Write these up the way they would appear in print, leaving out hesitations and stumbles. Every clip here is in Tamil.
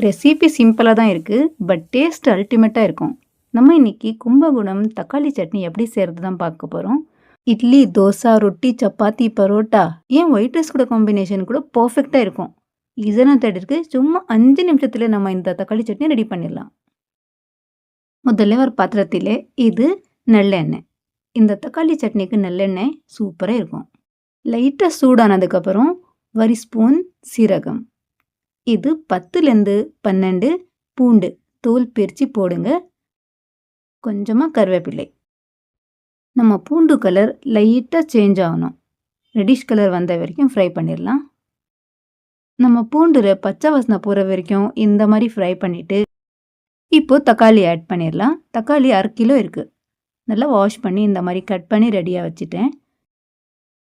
ரெசிபி சிம்பிளா தான் இருக்கு. பட் டேஸ்ட் அல்டிமேட்டா இருக்கும். நம்ம இன்னைக்கு கும்பகோணம் தக்காளி சட்னி எப்படி செய்றது தான் பார்க்க போறோம். இட்லி, தோசை, ரொட்டி, சப்பாத்தி, பரோட்டா ஏன் ஒயிட் ரைஸ் கூட காம்பினேஷன் கூட பெர்ஃபெக்ட்டா இருக்கும். ஈஸியான மெத்தட் இருக்கு. சும்மா 5 நிமிஷத்துல நம்ம இந்த தக்காளி சட்னி ரெடி பண்ணிடலாம். முதல்ல ஒரு பாத்திரத்திலே இது நல்லெண்ணெய். இந்த தக்காளி சட்னிக்கு நல்லெண்ணெய் சூப்பரா இருக்கும். லைட்டா சூடானதுக்கப்புறம் 1 ஸ்பூன் சீரகம். இது 10லேருந்து 12 பூண்டு தோல் பிரித்து போடுங்க. கொஞ்சமாக கருவேப்பிலை. நம்ம பூண்டு கலர் லைட்டாக சேஞ்ச் ஆகணும். ரெட்டிஷ் கலர் வந்த வரைக்கும் ஃப்ரை பண்ணிடலாம். நம்ம பூண்டில் பச்சை வாசனை போகிற வரைக்கும் இந்த மாதிரி ஃப்ரை பண்ணிவிட்டு இப்போது தக்காளி ஆட் பண்ணிடலாம். தக்காளி 1/2 கிலோ இருக்குது. நல்லா வாஷ் பண்ணி இந்த மாதிரி கட் பண்ணி ரெடியாக வச்சுட்டேன்.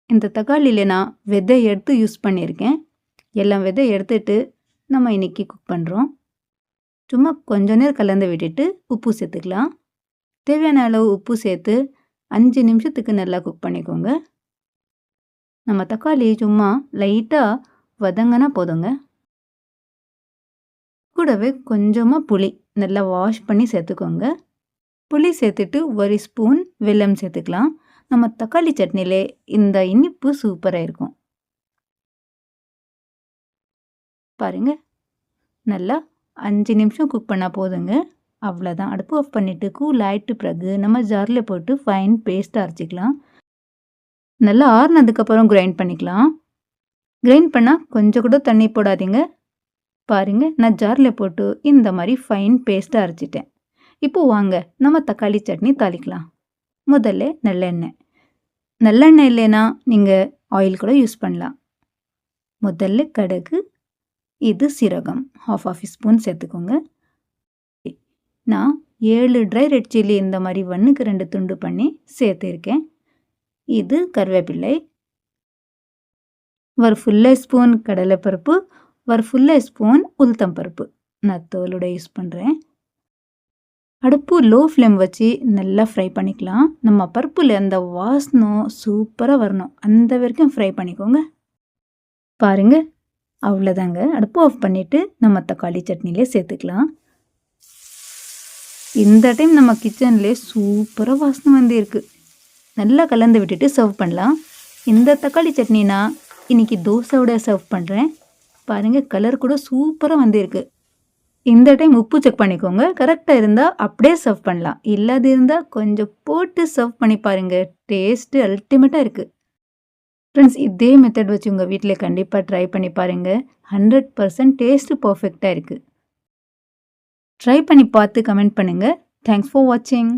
இந்த தக்காளியில் நான் விதை எடுத்து யூஸ் பண்ணியிருக்கேன். எல்லாம் விதை எடுத்துட்டு நம்ம இன்றைக்கி குக் பண்ணுறோம். சும்மா கொஞ்ச நேரம் கலந்து விட்டுட்டு உப்பு சேர்த்துக்கலாம். தேவையான அளவு உப்பு சேர்த்து 5 நிமிஷத்துக்கு நல்லா குக் பண்ணிக்கோங்க. நம்ம தக்காளி சும்மா லைட்டாக வதங்கினா போதுங்க. கூடவே கொஞ்சமாக புளி நல்லா வாஷ் பண்ணி சேர்த்துக்கோங்க. புளி சேர்த்துட்டு 1 ஸ்பூன் வெல்லம் சேர்த்துக்கலாம். நம்ம தக்காளி சட்னியிலே இந்த இனிப்பு சூப்பராக இருக்கும். பாருங்க, நல்லா 5 நிமிஷம் குக் பண்ணால் போதுங்க. அவ்வளோதான். அடுப்பு ஆஃப் பண்ணிவிட்டு கூல் ஆகிட்டு பிறகு நம்ம ஜாரில் போட்டு ஃபைன் பேஸ்ட்டாக அரைச்சிக்கலாம். நல்லா ஆறுனதுக்கப்புறம் கிரைண்ட் பண்ணிக்கலாம். கிரைண்ட் பண்ணால் கொஞ்சம் கூட தண்ணி போடாதீங்க. பாருங்கள், நான் ஜாரில் போட்டு இந்த மாதிரி ஃபைன் பேஸ்ட்டாக அரைச்சிட்டேன். இப்போது வாங்க நம்ம தக்காளி சட்னி தாளிக்கலாம். முதல்ல நல்லெண்ணெய். நல்லெண்ணெய் இல்லைன்னா நீங்கள் ஆயில் கூட யூஸ் பண்ணலாம். முதல்ல கடுகு, இது சீரகம் 1/2 ஸ்பூன் சேர்த்துக்கோங்க. நான் 7 ட்ரை ரெட் சில்லி இந்த மாதிரி 1க்கு 2 துண்டு பண்ணி சேர்த்துருக்கேன். இது கருவேப்பிலை. 1 ஃபுல் ஸ்பூன் கடலைப்பருப்பு, 1 ஃபுல் ஸ்பூன் உளுத்தம் பருப்பு நான் தோலோட யூஸ் பண்ணுறேன். அடுப்பு லோ ஃப்ளேம் வச்சு நல்லா ஃப்ரை பண்ணிக்கலாம். நம்ம பருப்பில் அந்த வாசனம் சூப்பராக வரணும். அந்த வரைக்கும் ஃப்ரை பண்ணிக்கோங்க. பாருங்கள், அவ்வளோதாங்க. அடுப்பு ஆஃப் பண்ணிவிட்டு நம்ம தக்காளி சட்னிலே சேர்த்துக்கலாம். இந்த டைம் நம்ம கிச்சன்லே சூப்பராக வாசனை வந்து இருக்குது. நல்லா கலந்து விட்டுட்டு சர்வ் பண்ணலாம். இந்த தக்காளி சட்னி நான் இன்றைக்கி தோசையோட சர்வ் பண்ணுறேன். பாருங்கள், கலர் கூட சூப்பராக வந்துருக்கு. இந்த டைம் உப்பு செக் பண்ணிக்கோங்க. கரெக்டாக இருந்தால் அப்படியே சர்வ் பண்ணலாம். இல்லாது இருந்தால் கொஞ்சம் போட்டு சர்வ் பண்ணி பாருங்கள். டேஸ்ட்டு அல்டிமேட்டாக இருக்குது. ஃப்ரெண்ட்ஸ், இதே மெத்தட் வச்சு உங்கள் வீட்டில் கண்டிப்பாக ட்ரை பண்ணி பாருங்கள். 100% டேஸ்ட்டு பர்ஃபெக்டாக இருக்குது. ட்ரை பண்ணி பார்த்து கமெண்ட் பண்ணுங்கள். தேங்க்ஸ் ஃபார் வாட்சிங்.